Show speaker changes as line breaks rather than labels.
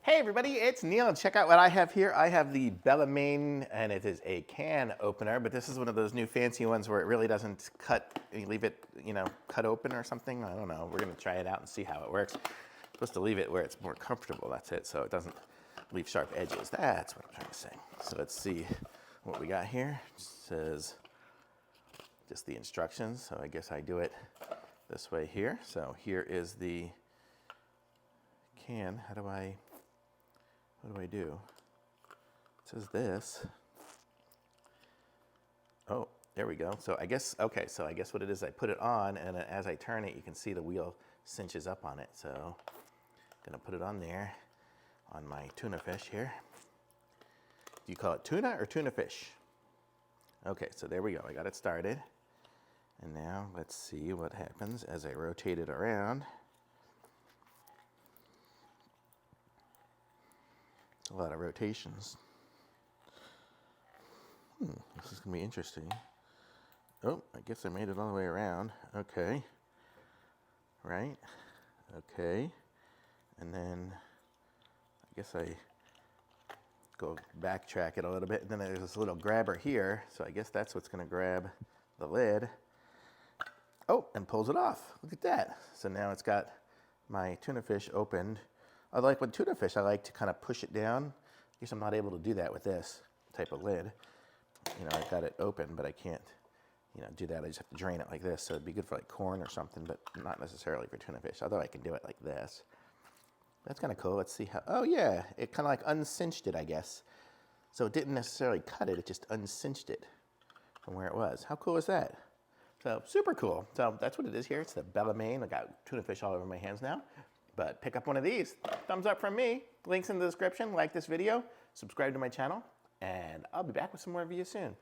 Hey everybody, it's Neil. Check out what I have here. I have the Bellemain, and it is a can opener, but this is one of those new fancy ones where it really doesn't cut, you leave it, cut open or something. I don't know. We're gonna try it out and see how it works. Supposed to leave it where it's more comfortable, that's it, so it doesn't leave sharp edges. That's what I'm trying to say. So let's see what we got here. It says just the instructions, so I guess I do it this way here. So here is the can. What do I do? It says this. Oh, there we go. So I guess, okay, so I guess what it is, I put it on, and as I turn it, you can see the wheel cinches up on it. So I'm gonna put it on there, on my tuna fish here. Do you call it tuna or tuna fish? Okay, so there we go. I got it started. And now let's see what happens as I rotate it around. A lot of rotations. This is gonna be interesting. Oh, I guess I made it all the way around. Okay. Right? Okay. And then I guess I go backtrack it a little bit, and then there's this little grabber here, so I guess that's what's gonna grab the lid. Oh, and pulls it off. Look at that. So now it's got my tuna fish opened. I like with tuna fish, I like to kind of push it down. I guess I'm not able to do that with this type of lid. I've got it open, but I can't, do that. I just have to drain it like this. So it'd be good for like corn or something, but not necessarily for tuna fish, although I can do it like this. That's kind of cool. Let's see how, oh yeah, it kind of like uncinched it, I guess. So it didn't necessarily cut it, it just uncinched it from where it was. How cool is that? So super cool. So that's what it is here. It's the Bellemain. I got tuna fish all over my hands now. But pick up one of these. Thumbs up from me. Links in the description. Like this video. Subscribe to my channel. And I'll be back with some more reviews soon.